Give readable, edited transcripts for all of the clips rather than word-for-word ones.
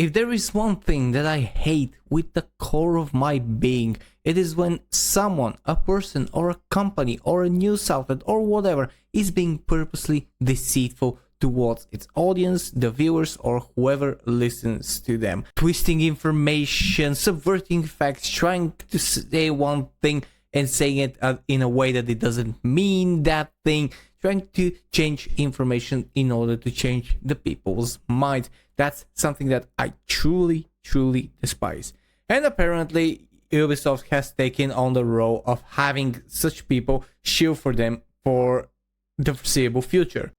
If there is one thing that I hate with the core of my being, it is when someone, a person or a company or a news outlet or whatever is being purposely deceitful towards its audience, the viewers, or whoever listens to them. Twisting information, subverting facts, trying to say one thing and saying it in a way that it doesn't mean that thing, trying to change information in order to change the people's minds. That's something that I truly despise. And apparently Ubisoft has taken on the role of having such people shill for them for the foreseeable future.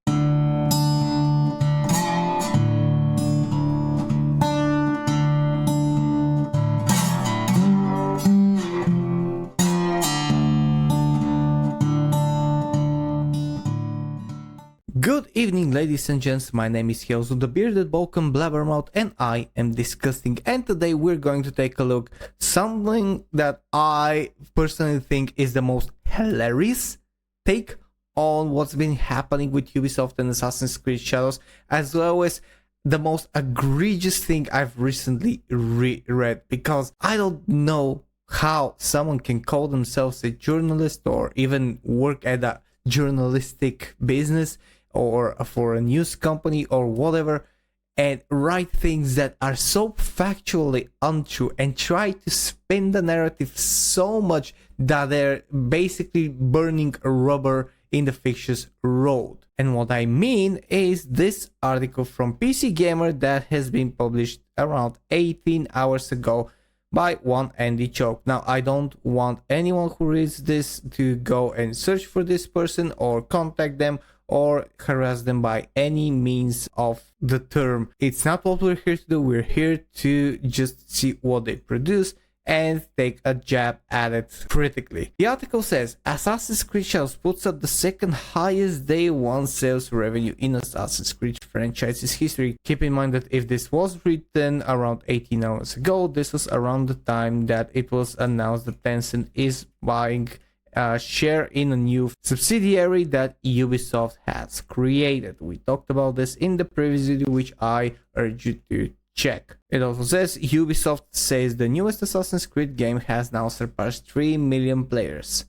Good evening, ladies and gents, my name is SHILLS, the bearded Balkan blabbermouth, and I am discussing, and today we're going to take a look something that I personally think is the most hilarious take on what's been happening with Ubisoft and Assassin's Creed Shadows, as well as the most egregious thing I've recently read, because I don't know how someone can call themselves a journalist or even work at a journalistic business or for a news company or whatever, and write things that are so factually untrue and try to spin the narrative so much that they're basically burning rubber in the fictitious road. And what I mean is this article from pcgamer that has been published around 18 hours ago by one Andy Choke. Now, I don't want anyone who reads this to go and search for this person or contact them or harass them by any means of the term. It's not what we're here to do. We're here to just see what they produce and take a jab at it critically. The article says Assassin's Creed Shadows puts up the second highest day one sales revenue in Assassin's Creed franchise's history. Keep in mind that if this was written around 18 hours ago, this was around the time that it was announced that Tencent is buying a share in a new subsidiary that Ubisoft has created. We talked about this in the previous video, which I urge you to check. It also says Ubisoft says the newest Assassin's Creed game has now surpassed 3 million players.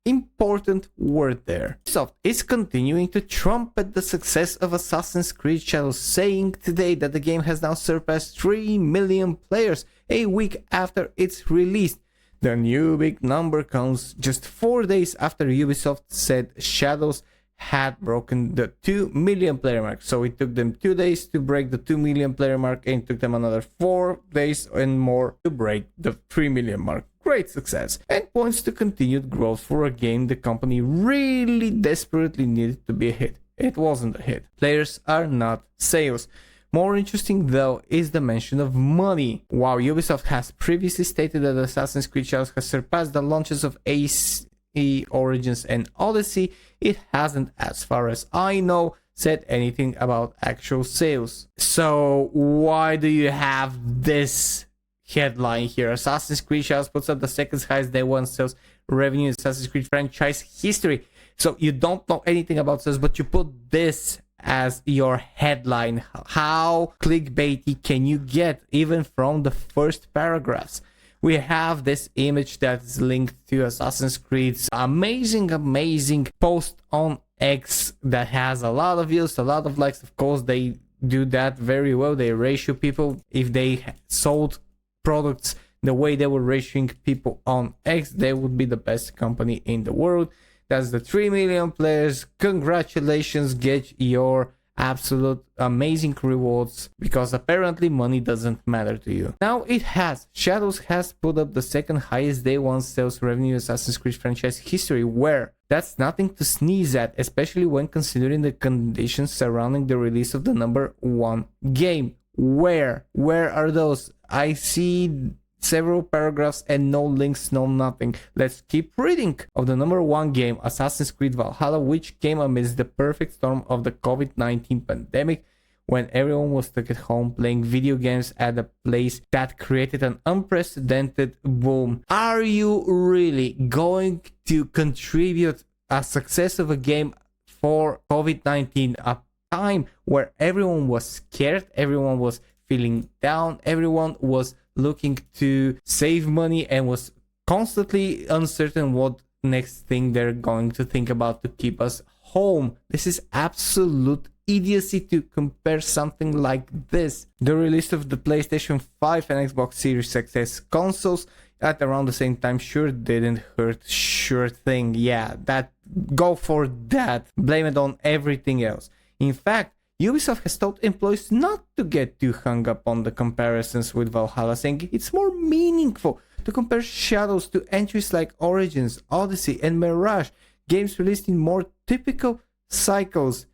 Important word there. Ubisoft is continuing to trumpet the success of Assassin's Creed Shadows, saying today that the game has now surpassed 3 million players a week after its release. The new big number comes just 4 days after Ubisoft said Shadows had broken the 2 million player mark. So it took them 2 days to break the 2 million player mark, and it took them another 4 days and more to break the 3 million mark. Great success, and points to continued growth for a game the company really desperately needed to be a hit. It wasn't a hit. Players are not sales. More interesting though is the mention of money. While Ubisoft has previously stated that Assassin's Creed Shadows has surpassed the launches of AC Origins and Odyssey, it hasn't, as far as I know, said anything about actual sales. So why do you have this headline here? Assassin's Creed Shadows puts up the second highest day one sales revenue in Assassin's Creed franchise history. So you don't know anything about sales, but you put this as your headline. How clickbaity can you get even from the first paragraphs? We have this image that's linked to Assassin's Creed's amazing post on X that has a lot of views, a lot of likes. Of course, they do that very well. They ratio people. If they sold products the way they were ratioing people on X, they would be the best company in the world. That's the 3 million players. Congratulations, get your absolute amazing rewards, because apparently money doesn't matter to you. Now it has. Shadows has put up the second highest day one sales revenue in Assassin's Creed franchise history, where that's nothing to sneeze at, especially when considering the conditions surrounding the release of the number one game. Where are those? I see several paragraphs and no links, no nothing. Let's keep reading. Of the number one game, Assassin's Creed Valhalla, which came amidst the perfect storm of the COVID-19 pandemic, when everyone was stuck at home playing video games at a place that created an unprecedented boom. Are you really going to contribute a success of a game for COVID-19, a time where everyone was scared, everyone was feeling down. Everyone was looking to save money and was constantly uncertain what next thing they're going to think about to keep us home. This is absolute idiocy to compare something like this. The release of the PlayStation 5 and Xbox Series X consoles at around the same time sure didn't hurt. Sure thing. Yeah, that go for that. Blame it on everything else. In fact, Ubisoft has told employees not to get too hung up on the comparisons with Valhalla, saying it's more meaningful to compare Shadows to entries like Origins, Odyssey, and Mirage, games released in more typical cycles.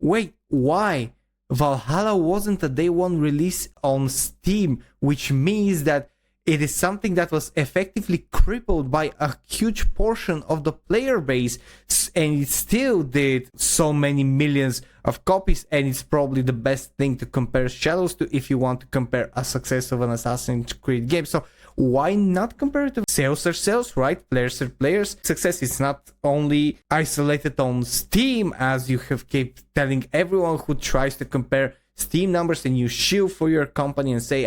Wait, why? Valhalla wasn't a day one release on Steam, which means that it is something that was effectively crippled by a huge portion of the player base, and it still did so many millions of copies, and it's probably the best thing to compare Shadows to if you want to compare a success of an Assassin's Creed game. So why not compare it to sales are sales, right? Players are players. Success is not only isolated on Steam, as you have kept telling everyone who tries to compare Steam numbers, and you shill for your company and say,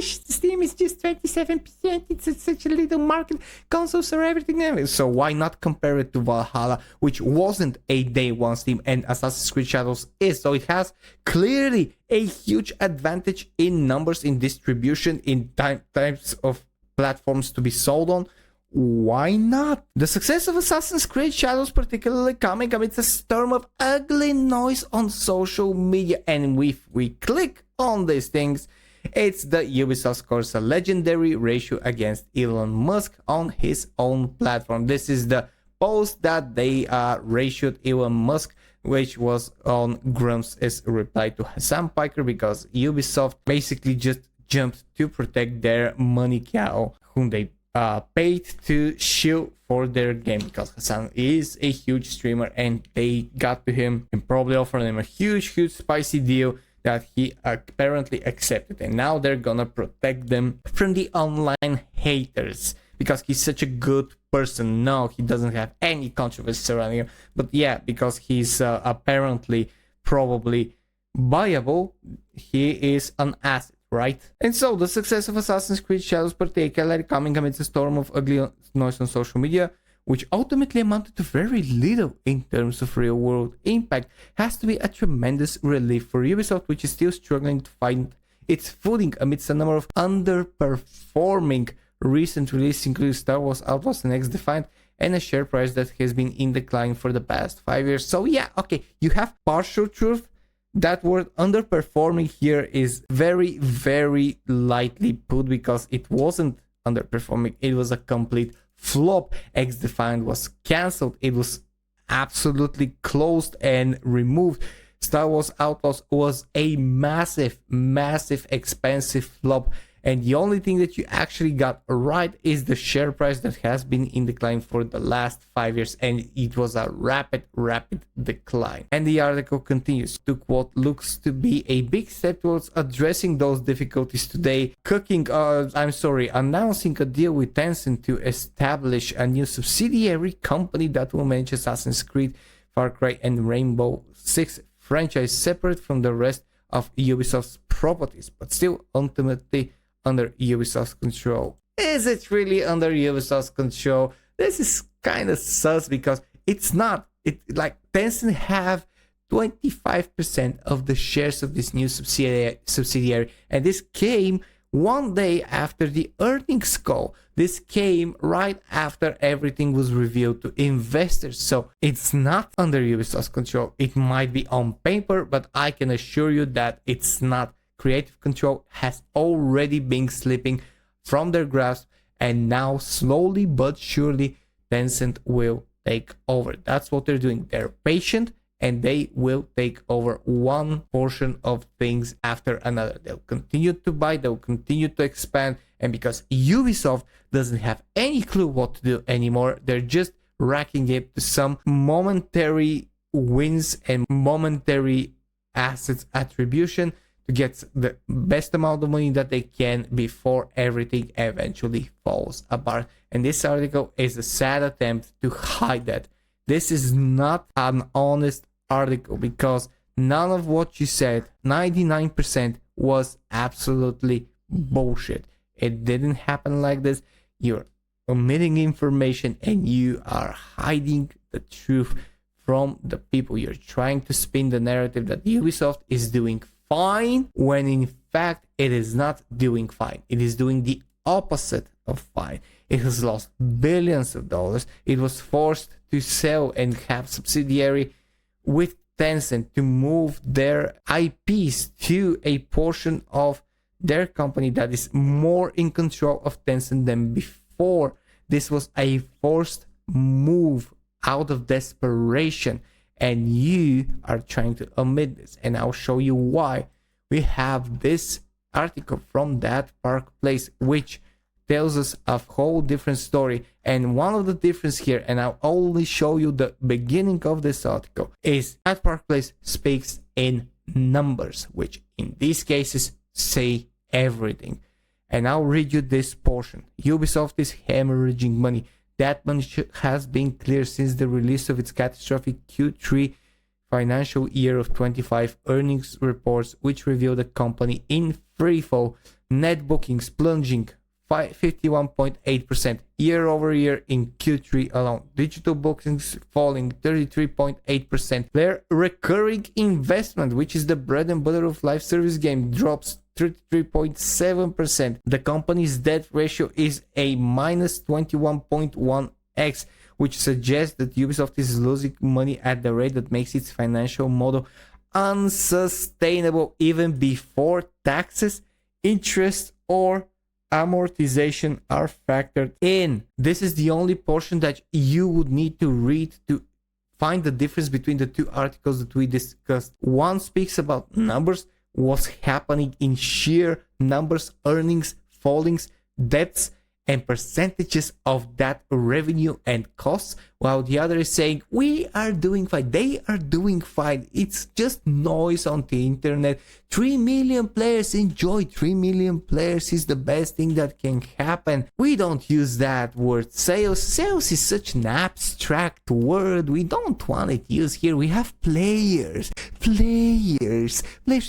Steam is just 27%, it's such a little market, consoles are everything. So why not compare it to Valhalla, which wasn't a day one Steam, and Assassin's Creed Shadows is. So it has clearly a huge advantage in numbers, in distribution, in types of platforms to be sold on. Why not? The success of Assassin's Creed Shadows particularly coming amidst a storm of ugly noise on social media, and if we click on these things, it's the Ubisoft scores a legendary ratio against Elon Musk on his own platform. This is the post that they ratioed Elon Musk, which was on Grumps' reply to Hassan Piker, because Ubisoft basically just jumped to protect their money cow, whom they paid to shill for their game, because Hassan is a huge streamer and they got to him and probably offered him a huge spicy deal that he apparently accepted, and now they're gonna protect them from the online haters because he's such a good person. No, he doesn't have any controversy surrounding him, but yeah, because he's apparently probably viable, he is an asset, right? And so the success of Assassin's Creed Shadows particularly coming amidst a storm of ugly noise on social media, which ultimately amounted to very little in terms of real-world impact, has to be a tremendous relief for Ubisoft, which is still struggling to find its footing amidst a number of underperforming recent releases, including Star Wars Outlaws and X-Defiant, and a share price that has been in decline for the past 5 years. So yeah, okay, you have partial truth. That word underperforming here is very, very lightly put, because it wasn't underperforming, it was a complete flop. X-Defiant was cancelled, it was absolutely closed and removed. Star Wars Outlaws was a massive expensive flop, and the only thing that you actually got right is the share price that has been in decline for the last 5 years, and it was a rapid decline. And the article continues to quote, looks to be a big step towards addressing those difficulties today, announcing a deal with Tencent to establish a new subsidiary company that will manage Assassin's Creed, Far Cry, and Rainbow Six franchise separate from the rest of Ubisoft's properties, but still ultimately under Ubisoft's control. Is it really under Ubisoft's control? This is kind of sus, because it's not. Like Tencent have 25% of the shares of this new subsidiary, and this came one day after the earnings call. This came right after everything was revealed to investors, so it's not under Ubisoft's control. It might be on paper, but I can assure you that it's not. Creative control has already been slipping from their grasp, and now slowly but surely Tencent will take over. That's what they're doing. They're patient, and they will take over one portion of things after another. They'll continue to buy, they'll continue to expand, and because Ubisoft doesn't have any clue what to do anymore, they're just racking it to some momentary wins and momentary assets attribution to get the best amount of money that they can before everything eventually falls apart. And this article is a sad attempt to hide that. This is not an honest article, because none of what you said, 99%, was absolutely bullshit. It didn't happen like this. You're omitting information and you are hiding the truth from the people. You're trying to spin the narrative that Ubisoft is doing fine when in fact it is not doing fine. It is doing the opposite of fine. It has lost billions of dollars. It was forced to sell and have subsidiary with Tencent to move their IPs to a portion of their company that is more in control of Tencent than before. This was a forced move out of desperation, and you are trying to omit this, and I'll show you why. We have this article from that Park Place which tells us a whole different story, and one of the difference here, and I'll only show you the beginning of this article, is that Park Place speaks in numbers, which in these cases say everything. And I'll read you this portion. Ubisoft is hemorrhaging money. That money has been clear since the release of its catastrophic Q3 financial year of 25 earnings reports, which reveal the company in freefall, net bookings plunging 51.8% year over year in Q3 alone, digital bookings falling 33.8%, their recurring investment, which is the bread and butter of live service game, drops 33.7%. The company's debt ratio is a minus 21.1x, which suggests that Ubisoft is losing money at the rate that makes its financial model unsustainable even before taxes, interest, or amortization are factored in. This is the only portion that you would need to read to find the difference between the two articles that we discussed. One speaks about numbers, what's happening in sheer numbers, earnings, fallings, debts, and percentages of that revenue and costs, while the other is saying we are doing fine, they are doing fine, it's just noise on the internet. 3 million players enjoy, 3 million players is the best thing that can happen. We don't use that word sales. Sales is such an abstract word, we don't want it used here. We have players, we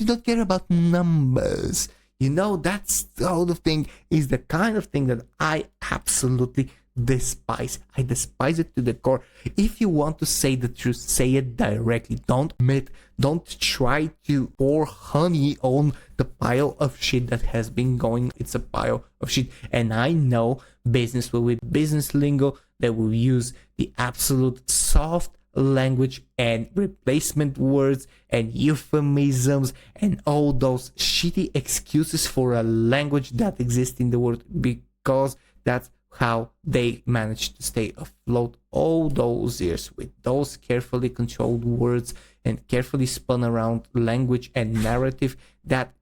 don't care about numbers. You know, that's sort of thing is the kind of thing that I absolutely despise. I despise it to the core. If you want to say the truth, say it directly. Don't admit, don't try to pour honey on the pile of shit that has been going. It's a pile of shit. And I know business will, with business lingo, they will use the absolute soft language and replacement words and euphemisms and all those shitty excuses for a language that exists in the world, because that's how they managed to stay afloat all those years, with those carefully controlled words and carefully spun around language and narrative that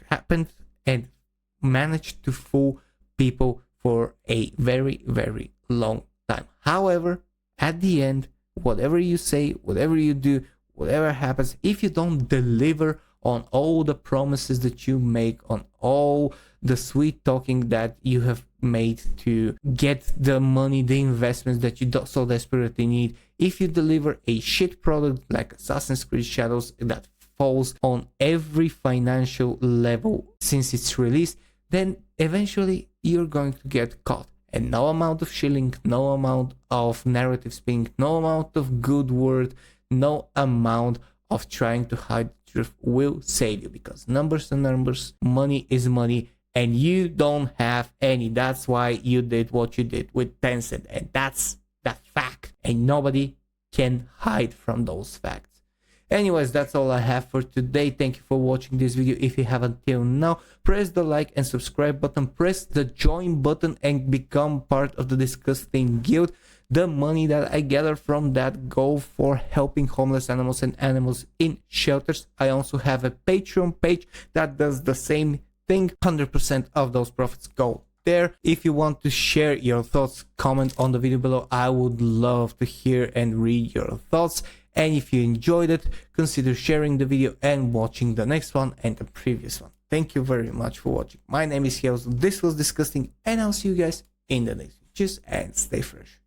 happened and managed to fool people for a very, very long time. However, at the end, whatever you say, whatever you do, whatever happens, if you don't deliver on all the promises that you make, on all the sweet talking that you have made to get the money, the investments that you so desperately need, if you deliver a shit product like Assassin's Creed Shadows that falls on every financial level since its release, then eventually you're going to get caught. And no amount of shilling, no amount of narrative spinning, no amount of good word, no amount of trying to hide the truth will save you, because numbers are numbers, money is money, and you don't have any. That's why you did what you did with Tencent, and that's that fact, and nobody can hide from those facts. Anyways, that's all I have for today. Thank you for watching this video. If you haven't till now, press the like and subscribe button, press the join button, and become part of the DiscussThing Guild. The money that I gather from that go for helping homeless animals and animals in shelters. I also have a Patreon page that does the same thing. 100% of those profits go there. If you want to share your thoughts, comment on the video below. I would love to hear and read your thoughts. And if you enjoyed it, consider sharing the video and watching the next one and the previous one. Thank you very much for watching. My name is SHILLS. This was DiscussThing, and I'll see you guys in the next video. Cheers and stay fresh.